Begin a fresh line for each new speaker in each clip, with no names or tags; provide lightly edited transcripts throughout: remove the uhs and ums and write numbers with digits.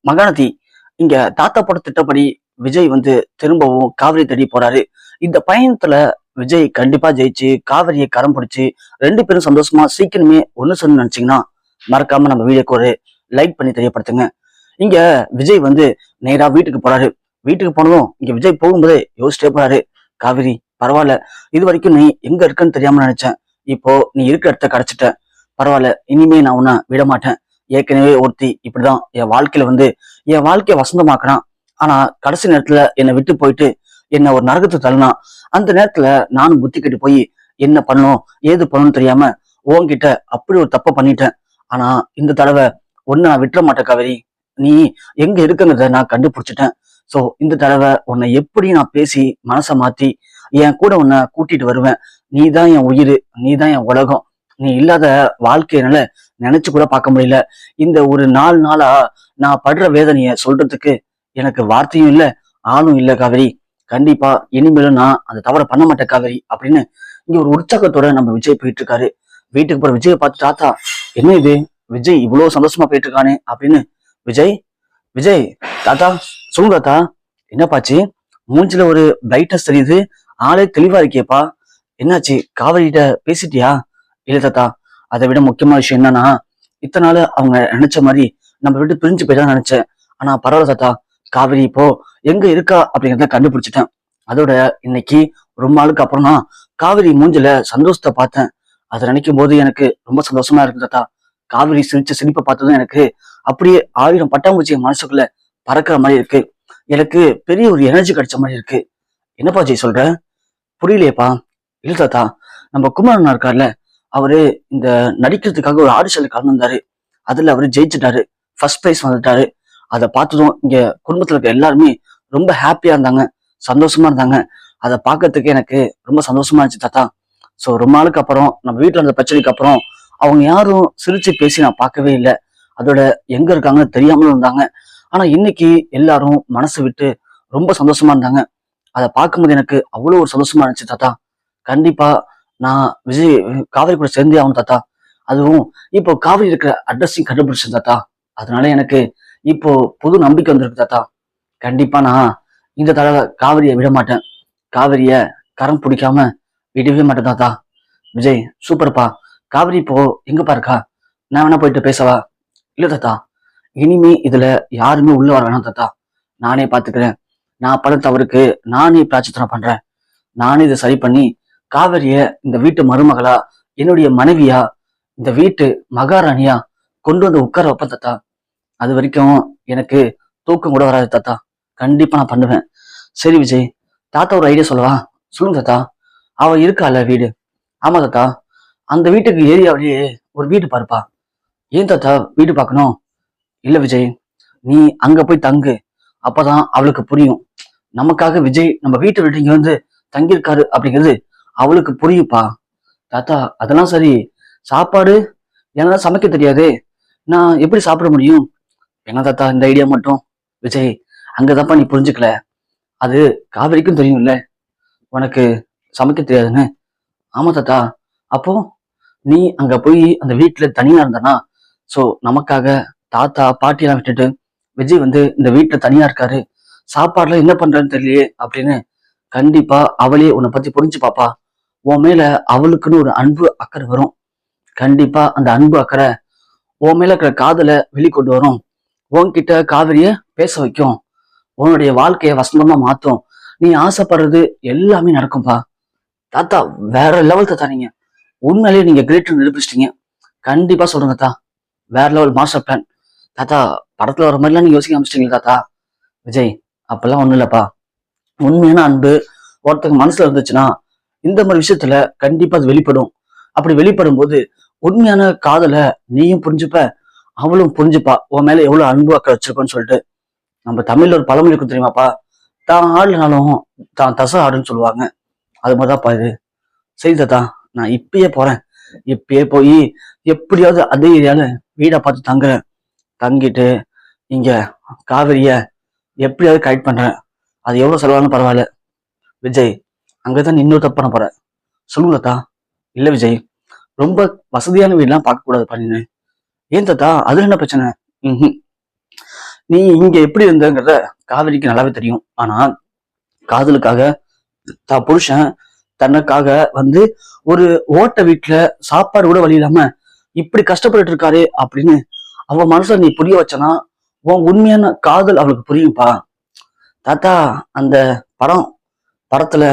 மகாநதி, இங்க தாத்தா போட திட்டப்படி விஜய் வந்து திரும்பவும் காவிரி தேடி போறாரு. இந்த பயணத்துல விஜய் கண்டிப்பா ஜெயிச்சு காவிரியை கரம் பிடிச்சு 2 பேரும் சந்தோஷமா சீக்கிரமே ஒண்ணு சொல்லணும்னு நினைச்சீங்கன்னா மறக்காம நம்ம வீடியோக்கு ஒரு லைக் பண்ணி தெரியப்படுத்துங்க. இங்க விஜய் வந்து நேரா வீட்டுக்கு போறாரு. வீட்டுக்கு போனதும் இங்க விஜய் போகும்போதே யோசிச்சிட்டே போறாரு. காவிரி, பரவாயில்ல, இது வரைக்கும் நீ எங்க இருக்கன்னு தெரியாம நினைச்சேன். இப்போ நீ இருக்கிற இடத்த கிடைச்சிட்ட. பரவாயில்ல, இனிமே நான் உன்னை விட மாட்டேன். ஏற்கனவே ஒருத்தி இப்படிதான் என் வாழ்க்கையில வந்து என் வாழ்க்கைய வசந்தமாக்குறான். ஆனா கடைசி நேரத்துல என்னை விட்டு போயிட்டு என்ன ஒரு நரகத்தை தள்ளினா. அந்த நேரத்துல நானும் புத்தி கெட்டு போய் என்ன பண்ணணும் ஏது பண்ணணும்னு தெரியாம உன்கிட்ட அப்படி ஒரு தப்பை பண்ணிட்டேன். ஆனா இந்த தடவை ஒன்னு நான் விட்டுற மாட்டேன் காவேரி. நீ எங்க இருக்குங்கிறத நான் கண்டுபிடிச்சிட்டேன். சோ இந்த தடவை உன்னை எப்படி நான் பேசி மனசை மாத்தி என் கூட உன்னை கூட்டிட்டு வருவேன். நீ தான் என் உயிர், நீ தான் என் உலகம். நீ இல்லாத வாழ்க்கையினால நினைச்சு கூட பார்க்க முடியல. இந்த ஒரு 4 நாளா நான் படுற வேதனைய சொல்றதுக்கு எனக்கு வார்த்தையும் இல்ல, ஆளும் இல்ல காவேரி. கண்டிப்பா இனிமேலும் நான் அந்த தவறை பண்ண மாட்டேன் காவேரி அப்படின்னு இங்க ஒரு உற்சாகத்தோட நம்ம விஜய் போயிட்டு இருக்காரு. வீட்டுக்கு போற விஜயை பார்த்து தாத்தா, என்ன இது, விஜய் இவ்வளவு சந்தோஷமா போயிட்டு இருக்கானே அப்படின்னு. விஜய், விஜய், தாத்தா, சொல்லுங்க தாத்தா. என்னப்பாச்சு, மூஞ்சில ஒரு பிரைட்னஸ் தெரியுது, ஆளே தெளிவா இருக்கியப்பா. என்னாச்சு, காவேரிட்ட பேசிட்டியா? இல்ல தாத்தா, அதை விட முக்கியமான விஷயம் என்னன்னா, இத்தனை நாள் அவங்க நினைச்ச மாதிரி நம்ம விட்டு பிரிஞ்சு போய்தான் நினைச்சேன். ஆனா பரவாயில்ல தாத்தா, காவிரி இப்போ எங்க இருக்கா அப்படிங்கிறத கண்டுபிடிச்சிட்டேன். அதோட இன்னைக்கு ரொம்ப நாளுக்கு அப்புறம் தான் காவிரி மூஞ்சில சந்தோஷத்தை பார்த்தேன். அதை நினைக்கும் போது எனக்கு ரொம்ப சந்தோஷமா இருக்கு தாத்தா. காவிரி சிரிச்ச சிரிப்பை பார்த்ததும் எனக்கு அப்படியே 1000 பட்டாம்பூச்சி மனசுக்குள்ள பறக்கிற மாதிரி இருக்கு. எனக்கு பெரிய ஒரு எனர்ஜி கிடைச்ச மாதிரி இருக்கு. என்னப்பா ஜெய் சொல்ற? புரியலையேப்பா. இல்ல தாத்தா, நம்ம குமரன் இருக்கார்ல, அவரு இந்த நடிக்கிறதுக்காக ஒரு ஆடிஷனுக்கு கலந்துருந்தாரு. அதுல அவரு ஜெயிச்சுட்டாரு, ஃபர்ஸ்ட் பிரைஸ் வந்துட்டாரு. அதை பார்த்ததும் இங்க குடும்பத்துல இருக்க எல்லாருமே ரொம்ப ஹாப்பியா இருந்தாங்க, சந்தோஷமா இருந்தாங்க. அதை பார்க்கறதுக்கு எனக்கு ரொம்ப சந்தோஷமா இருந்துச்சு தாத்தா. ஸோ ரொம்ப நாளுக்கு அப்புறம் நம்ம வீட்டுல இருந்த பிரச்சனைக்கு அப்புறம் அவங்க யாரும் சிரிச்சு பேசி நான் பார்க்கவே இல்லை. அதோட எங்க இருக்காங்கன்னு தெரியாமலும் இருந்தாங்க. ஆனா இன்னைக்கு எல்லாரும் மனசு விட்டு ரொம்ப சந்தோஷமா இருந்தாங்க. அதை பார்க்கும்போது எனக்கு அவ்வளவு ஒரு சந்தோஷமா இருந்துச்சு தாத்தா. கண்டிப்பா நான் விஜய் காவிரி கூட சேர்ந்தே ஆகணும் தாத்தா. அதுவும் இப்போ காவிரி இருக்கிற அட்ரஸையும் கண்டுபிடிச்சேன் தாத்தா. அதனால எனக்கு இப்போ புது நம்பிக்கை வந்திருக்கு தாத்தா. கண்டிப்பா நான் இந்த தடவை காவிரியை விட மாட்டேன். காவிரிய கரம் பிடிக்காம விடவே மாட்டேன் தாத்தா. விஜய் சூப்பர்ப்பா. காவிரி இப்போ எங்கப்பா இருக்கா? நான் வேணா போயிட்டு பேசவா? இல்ல தாத்தா, இனிமே இதுல யாருமே உள்ள வர வேணாம் தாத்தா. நானே பாத்துக்கிறேன். நான் பண்ண தவறுக்கு நானே பிராச்சித்தனம் பண்றேன். நானே இதை சரி பண்ணி காவிரிய இந்த வீட்டு மருமகளா, என்னுடைய மனைவியா, இந்த வீட்டு மகாராணியா கொண்டு வந்து உட்கார வைப்பேன் தாத்தா. அது வரைக்கும் எனக்கு தூக்கம் கூட வராது தாத்தா. கண்டிப்பா நான் பண்ணுவேன். சரி விஜய், தாத்தா ஒரு ஐடியா சொல்லவா? சொல்லுங்க தாத்தா. அவ இருக்கால வீடு. ஆமா தாத்தா, அந்த வீட்டுக்கு ஏரியாவிலேயே ஒரு வீடு பாருப்பா. ஏன் தாத்தா வீடு பார்க்கணும்? இல்ல விஜய், நீ அங்க போய் தங்கு. அப்பதான் அவளுக்கு புரியும். நமக்காக விஜய் நம்ம வீட்டை விட்டு இங்க வந்து தங்கியிருக்காரு அப்படிங்கிறது அவளுக்கு புரியுப்பா. தாத்தா அதெல்லாம் சரி, சாப்பாடு என்னால சமைக்க தெரியாதே, நான் எப்படி சாப்பிட முடியும்? என்ன தாத்தா இந்த ஐடியா மட்டும்? விஜய், அங்கதான்ப்பா நீ புரிஞ்சுக்கல. அது காவிரிக்கும் தெரியும்ல உனக்கு சமைக்க தெரியாதுன்னு. ஆமா தாத்தா. அப்போ நீ அங்க போய் அந்த வீட்டுல தனியா இருந்தனா, சோ நமக்காக தாத்தா பாட்டியெல்லாம் விட்டுட்டு விஜய் வந்து இந்த வீட்டுல தனியா இருக்காரு, சாப்பாடுல என்ன பண்றேன்னு தெரியலையே அப்படின்னு கண்டிப்பா அவளே உன்னை பத்தி புரிஞ்சு பாப்பா. உன் மேல அவளுக்குன்னு ஒரு அன்பு அக்கறை வரும். கண்டிப்பா அந்த அன்பு அக்கறை உன் மேல இருக்கிற காதலை வெளிக்கொண்டு வரும். உன்கிட்ட காவிரிய பேச வைக்கும். உன்னுடைய வாழ்க்கைய வசந்தமா மாத்தும். நீ ஆசைப்படுறது எல்லாமே நடக்கும்பா. தாத்தா வேற லெவல் தாத்தா. நீங்க உண்மையிலேயே நீங்க கிரேட் நிரூபிச்சிட்டீங்க. கண்டிப்பா சொல்லுங்க தாத்தா. வேற லெவல் மாஸ்டர் பிளான். தாத்தா படத்துல வர மாதிரிலாம் நீங்க யோசிக்க ஆரம்பிச்சிட்டீங்களா தாத்தா? விஜய், அப்பெல்லாம் ஒண்ணும் இல்லப்பா. உண்மையான அன்பு ஒருத்தங்க மனசுல இருந்துச்சுன்னா இந்த மாதிரி விஷயத்துல கண்டிப்பா அது வெளிப்படும். அப்படி வெளிப்படும் போது உண்மையான காதலை நீயும் புரிஞ்சுப்ப, அவளும் புரிஞ்சுப்பா உன் மேல எவ்வளவு அன்பு அக்கறை வச்சிருக்கோன்னு சொல்லிட்டு. நம்ம தமிழ்ல ஒரு பழமொழி இருக்கும் தெரியுமாப்பா, தான் ஆடுனாலும் தான் தசை ஆடுன்னு சொல்லுவாங்க. அது மாதிரிதான் பாரு. சரி தாத்தா, நான் இப்பயே போறேன். இப்பயே போய் எப்படியாவது அதே ஏரியால வீடை பார்த்து தங்குறேன். தங்கிட்டு இங்க காவிரிய எப்படியாவது கைட் பண்றேன். அது எவ்வளவு செலவாலும் பரவாயில்ல. விஜய், அங்கதான் இன்னொரு தப்பு பண்ண போறேன். சொல்லுங்க தாத்தா. இல்ல விஜய், ரொம்ப வசதியான வீடுலாம் பார்க்க கூடாது பண்ணினு. ஏன் தாத்தா, அதுல என்ன பிரச்சனை? ம் நீ இங்க எப்படி இருந்தங்கிறத காவேரிக்கு நல்லாவே தெரியும். ஆனா காதலுக்காக புருஷன் தனக்காக வந்து ஒரு ஓட்ட வீட்டுல சாப்பாடு கூட வழி இல்லாம இப்படி கஷ்டப்பட்டு இருக்காரு அப்படின்னு அவ மனசுல நீ புரிய வச்சனா உன் உண்மையான காதல் அவளுக்கு புரியும்பா. தாத்தா, அந்த படம் படத்துல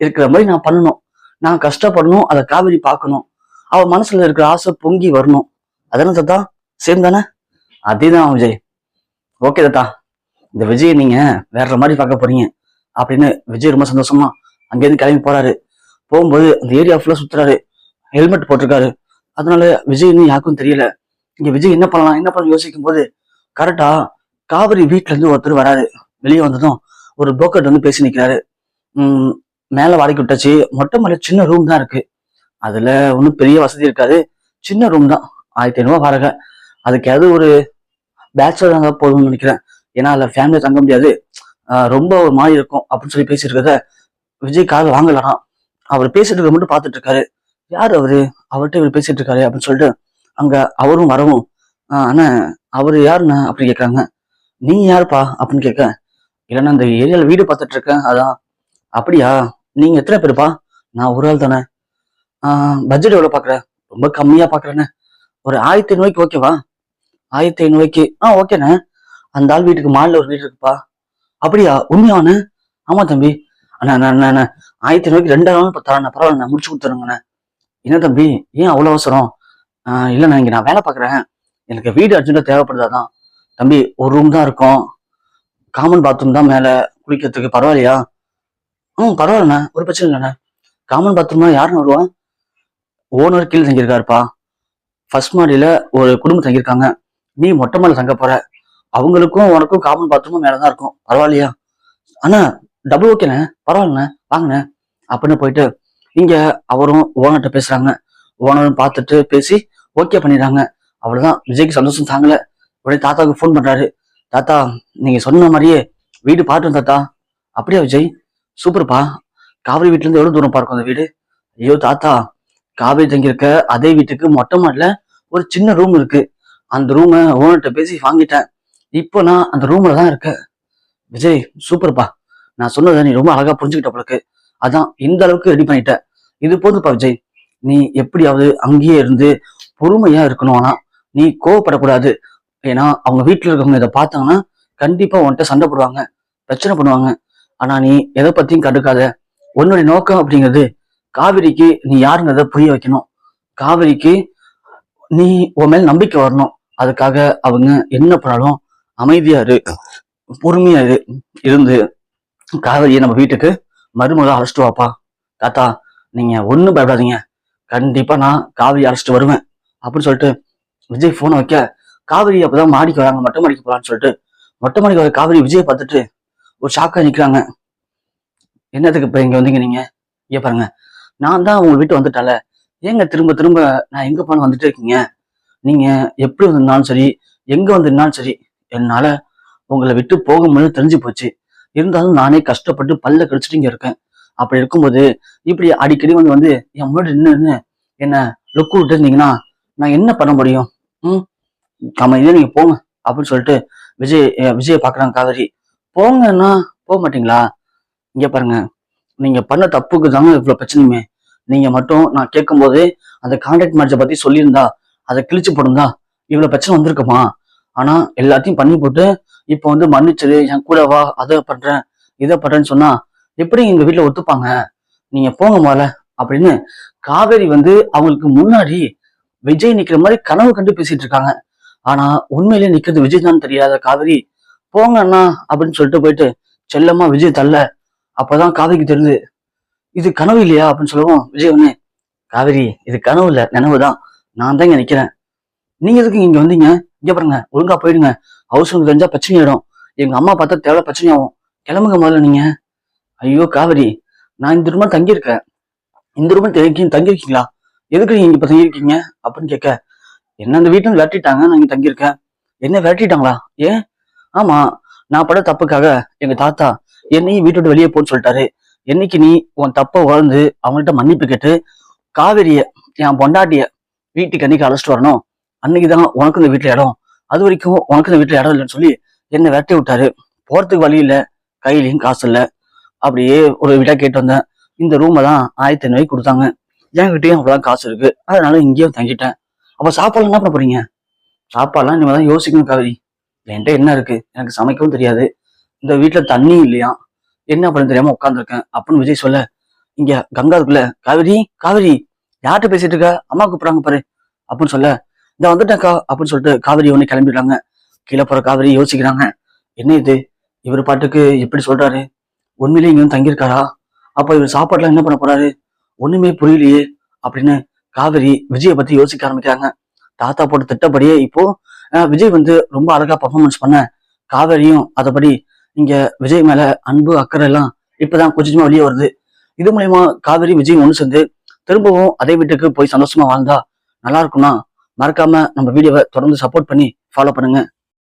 இருக்கிற மாதிரி நான் பண்ணணும். நான் கஷ்டப்படணும், அதை காவேரி பார்க்கணும். அவ மனசுல இருக்கிற ஆசை பொங்கி வரணும். அதானே தாத்தா? சேம் தானே? அதேதான் விஜய். ஓகே தாத்தா, இந்த விஜய் நீங்க வேற மாதிரி பார்க்க போறீங்க அப்படின்னு விஜய் ரொம்ப சந்தோஷமா அங்கேருந்து கிளம்பி போறாரு. போகும்போது அந்த ஏரியா ஃபுல்லா சுத்துறாரு. ஹெல்மெட் போட்டிருக்காரு. அதனால விஜய்னு யாருக்கும் தெரியல. இங்க விஜய் என்ன பண்ணலாம் யோசிக்கும் போது கரெக்டா காவிரி வீட்டுல இருந்து ஒருத்தர் வராரு. வெளியே வந்ததும் ஒரு புரோக்கர் வந்து பேசி நிக்கிறாரு. மேல வாடகை விட்டாச்சு, மொட்டை மேல சின்ன ரூம் தான் இருக்கு. அதுல ஒன்றும் பெரிய வசதி இருக்காது, சின்ன ரூம் தான். 1500 வாடகை. அதுக்காவது ஒரு பேச்சுலர் இருந்தா போதும்னு நினைக்கிறேன். ஏன்னா அதுல ஃபேமிலியை தங்க முடியாது, ரொம்ப ஒரு மாதிரி இருக்கும் அப்படின்னு சொல்லி பேசிட்டு இருக்கத விஜய் காது வாங்கலாம். அவர் பேசிட்டு இருக்க மட்டும் பார்த்துட்டு இருக்காரு. யார் அவரு, அவர்கிட்ட இவர் பேசிட்டு இருக்காரு அப்படின்னு சொல்லிட்டு அங்க அவரும் வரவும், அண்ணா அவரு யாருண்ணா அப்படின்னு கேட்கறாங்க. நீ யாருப்பா அப்படின்னு கேட்க, இல்லைன்னா இந்த ஏரியால வீடு பார்த்துட்டு இருக்கேன் அதான். அப்படியா, நீங்க எத்தனை பேருப்பா? நான் ஒரு ஆள் தானே. பட்ஜெட் எவ்வளவு பாக்குறேன்? ரொம்ப கம்மியா பாக்குறேன்னு. ஒரு 1500 ஓகேவா? 1500 ஓகேண்ணே. அந்த ஆள் வீட்டுக்கு மாடில ஒரு வீடு இருக்குப்பா. அப்படியா, உண்மையானு? ஆமா தம்பி. அண்ணா 1500 2000 தரேன், பரவாயில்ல நான் முடிச்சு கொடுத்துருங்கண்ணே. என்ன தம்பி, ஏன் அவ்வளவு அவசரம்? இல்லைண்ணா, இங்க நான் வேலை பாக்குறேன், எனக்கு வீடு அர்ஜென்ட்டா தேவைப்படுதாதான். தம்பி, ஒரு ரூம் தான் இருக்கும், காமன் பாத்ரூம் தான் மேல, குளிக்கிறதுக்கு. பரவாயில்லையா? பரவாயில்லண்ணா, ஒரு பிரச்சனை இல்லைண்ணா. காமன் பாத்ரூம்னா யாருன்னு வருவான்? ஓனர் கீழே தங்கியிருக்காருப்பா. ஃபர்ஸ்ட் மாடியில ஒரு குடும்பம் தங்கியிருக்காங்க. நீ மொட்டை மாடியில தங்க போற. அவங்களுக்கும் உனக்கும் காமன் பாத்ரூமும் மேலதான் இருக்கும். பரவாயில்லையா? அண்ணா டபுள் ஓகேண்ணே, பரவாயில்லண்ணே, வாங்கண்ணே அப்படின்னு போயிட்டு இங்க அவரும் ஓனர்கிட்ட பேசுறாங்க. ஓனரும் பார்த்துட்டு பேசி ஓகே பண்ணிடுறாங்க. அவ்வளவுதான். விஜய்க்கு சந்தோஷம் தாங்கல. உடனே தாத்தாவுக்கு ஃபோன் பண்றாரு. தாத்தா, நீங்க சொன்ன மாதிரியே வீடு பாட்டோம் தாத்தா. அப்படியா விஜய், சூப்பர்ப்பா. காவிரி வீட்டுல இருந்து எவ்வளவு தூரம் பார்க்கும் அந்த வீடு? ஐயோ தாத்தா, காவிரி தங்கியிருக்க அதே வீட்டுக்கு மொட்டை மாடில ஒரு சின்ன ரூம் இருக்கு. அந்த ரூமை ஓனர்கிட்ட பேசி வாங்கிட்டேன். இப்போ நான் அந்த ரூம்ல தான் இருக்கேன். விஜய் சூப்பர்ப்பா, நான் சொன்னதை நீ ரொம்ப அழகா புரிஞ்சுக்கிட்ட போலக்கு. அதான் இந்த அளவுக்கு ரெடி பண்ணிட்ட. இது போதுப்பா விஜய். நீ எப்படியாவது அங்கேயே இருந்து பொறுமையா இருக்கணும். ஆனா நீ கோவப்படக்கூடாது. ஏன்னா அவங்க வீட்டுல இருக்கவங்க இதை பார்த்தாங்கன்னா கண்டிப்பா உன்கிட்ட சண்டை போடுவாங்க, பிரச்சனை பண்ணுவாங்க. ஆனா நீ எதை பத்தியும் கண்டுக்காத. உன்னுடைய நோக்கம் அப்படிங்கிறது காவிரிக்கு நீ யாருங்கிறத புரிய வைக்கணும். காவிரிக்கு நீ உன் மேல் நம்பிக்கை வரணும். அதுக்காக அவங்க என்ன பண்ணாலும் அமைதியா இரு, பொறுமையா இருந்து காவிரியை நம்ம வீட்டுக்கு மருமகளை அழைச்சிட்டு வாப்பா. தாத்தா, நீங்க ஒண்ணும் பயப்படாதீங்க, கண்டிப்பா நான் காவிரி அழைச்சிட்டு வருவேன் அப்படின்னு சொல்லிட்டு விஜய் போனை வைக்க, காவிரி அப்பதான் மாடிக்கு வராங்க. மொட்டை மாடிக்கு போலான்னு சொல்லிட்டு மொட்டை மாடிக்கு வர காவிரி விஜயை பார்த்துட்டு ஒரு ஷாக்கா நிக்கிறாங்க. என்னத்துக்கு இப்ப இங்க வந்தீங்க நீங்க? இங்க பாருங்க, நான் தான் உங்க வீட்டு வந்துட்டால, ஏங்க திரும்ப திரும்ப நான் எங்க போன வந்துட்டே இருக்கீங்க? நீங்க எப்படி வந்திருந்தாலும் சரி, எங்க வந்திருந்தாலும் சரி, என்னால உங்களை விட்டு போக முடியும் தெரிஞ்சு போச்சு. இருந்தாலும் நானே கஷ்டப்பட்டு பல்ல கடிச்சிட்டு இங்க இருக்கேன். அப்படி இருக்கும்போது இப்படி அடிக்கடி வந்து என் முன்னாடி நின்று என்ன லுக்கு விட்டு இருந்தீங்கன்னா நான் என்ன பண்ண முடியும்? இதே நீங்க போங்க அப்படின்னு சொல்லிட்டு விஜய பாக்குறாங்க காவேரி. போங்கன்னா போக மாட்டீங்களா? இங்க பாருங்க, நீங்க பண்ண தப்புக்கு தாங்க இவ்வளவு பிரச்சனையுமே. நீங்க மட்டும் நான் கேட்கும் போதே அந்த கான்ட்ராக்ட் மேரேஜை பத்தி சொல்லியிருந்தா, அதை கிழிச்சு போடுந்தா இவ்வளவு பிரச்சனை வந்திருக்குமா? ஆனா எல்லாத்தையும் பண்ணி போட்டு இப்ப மன்னிச்சிரு, என் கூட வா, அதை பண்றேன் இதை பண்றேன்னு சொன்னா எப்படி எங்க வீட்டுல ஒத்துப்பாங்க? நீங்க போங்க முதல்ல அப்படின்னு காவேரி அவங்களுக்கு முன்னாடி விஜய் நிக்கிற மாதிரி கனவு கண்டு பேசிட்டு இருக்காங்க. ஆனா உண்மையிலேயே நிக்கிறது விஜய் தான் தெரியாத காவேரி போங்க அண்ணா அப்படின்னு சொல்லிட்டு போயிட்டு செல்லமா விஜய் தள்ள. அப்பதான் காவேரிக்கு தெரியுது இது கனவு இல்லையா அப்படின்னு சொல்லவும் விஜய் காவேரி இது கனவு இல்ல, நினைவுதான். நான் தான் இங்க நிக்கிறேன். நீங்க எதுக்கு இங்க வந்தீங்க? இங்க பாருங்க, ஒழுங்கா போயிடுங்க. அவசரம் தெரிஞ்சா பிரச்சனை ஆயிடும். எங்க அம்மா பார்த்தா தேவை பிரச்சனை ஆகும். கிளம்புங்க முதல்ல நீங்க. ஐயோ காவேரி, நான் இந்த ரூமா தங்கியிருக்கேன். இந்த ரூம் தங்கியிருக்கீங்களா? எதுக்கு நீங்க இப்ப தங்கியிருக்கீங்க அப்படின்னு கேட்க, என்ன அந்த வீட்டுல விரட்டிட்டாங்க, நான் இங்க தங்கியிருக்கேன். என்ன விரட்டிட்டாங்களா? ஏன்? ஆமா, நான் பட தப்புக்காக எங்க தாத்தா என்னையும் வீட்டை விட்டு வெளியே போன்னு சொல்லிட்டாரு. என்னைக்கு நீ உன் தப்ப உணர்ந்து அவங்கள்ட்ட மன்னிப்பு கேட்டு காவேரிய என் பொண்டாட்டிய வீட்டுக்கு அன்னைக்கு அழைச்சிட்டு வரணும், அன்னைக்குதான் உனக்கு இந்த வீட்டுல இடம் அது வரைக்கும் உனக்கு இந்த வீட்டுல இடம் இல்லைன்னு சொல்லி என்னை விரட்டி விட்டாரு. போறதுக்கு வழி இல்ல, கையிலயும் காசு இல்ல. அப்படியே ஒரு வீடா கேட்டு வந்தேன். இந்த ரூமை தான் 1500 கொடுத்தாங்க. என்கிட்டயும் அவ்வளவுதான் காசு இருக்கு, அதனால இங்கேயும் தங்கிட்டேன். அப்ப சாப்பாடு என்ன பண்ண போறீங்க? சாப்பாடுலாம் இனிமே தான் யோசிக்கணும் காவேரி. என்கிட்ட என்ன இருக்கு, எனக்கு சமைக்கவும் தெரியாது, இந்த வீட்டுல தண்ணி இல்லையா, என்ன பண்ண தெரியாம உட்காந்துருக்கேன் அப்படின்னு விஜய் சொல்ல, இங்க கங்காதுக்குள்ள காவேரி காவேரி யார்கிட்ட பேசிட்டு இருக்க, அம்மா கூப்பிடுறாங்க பாரு அப்படின்னு சொல்ல, இந்த வந்துட்டேன்க்கா அப்படின்னு சொல்லிட்டு காவேரி ஒண்ணு கிளம்பிடுறாங்க. கீழே போற காவேரி யோசிக்கிறாங்க, என்ன இது, இவர் பாட்டுக்கு எப்படி சொல்றாரு, உண்மையிலேயே இங்க வந்து தங்கியிருக்காரா, அப்ப இவர் சாப்பாடுலாம் என்ன பண்ண போறாரு, ஒண்ணுமே புரியலையே அப்படின்னு காவேரி விஜயை பத்தி யோசிக்க ஆரம்பிக்கிறாங்க. தாத்தா போட்ட திட்டப்படியே இப்போ விஜய் வந்து ரொம்ப அழகா பர்ஃபார்மன்ஸ் பண்ண, காவேரியும் அதபடி இங்க விஜய் மேல அன்பு அக்கறை எல்லாம் இப்பதான் கொஞ்சமா வெளியே வருது. இது மூலயமா காவேரி விஜய் ஒண்ணு சேர்ந்து திரும்பவும் அதே வீட்டுக்கு போய் சந்தோஷமா வாழ்ந்தா நல்லா இருக்கும்னா, மறக்காம நம்ம வீடியோவை தொடர்ந்து சப்போர்ட் பண்ணி ஃபாலோ பண்ணுங்க.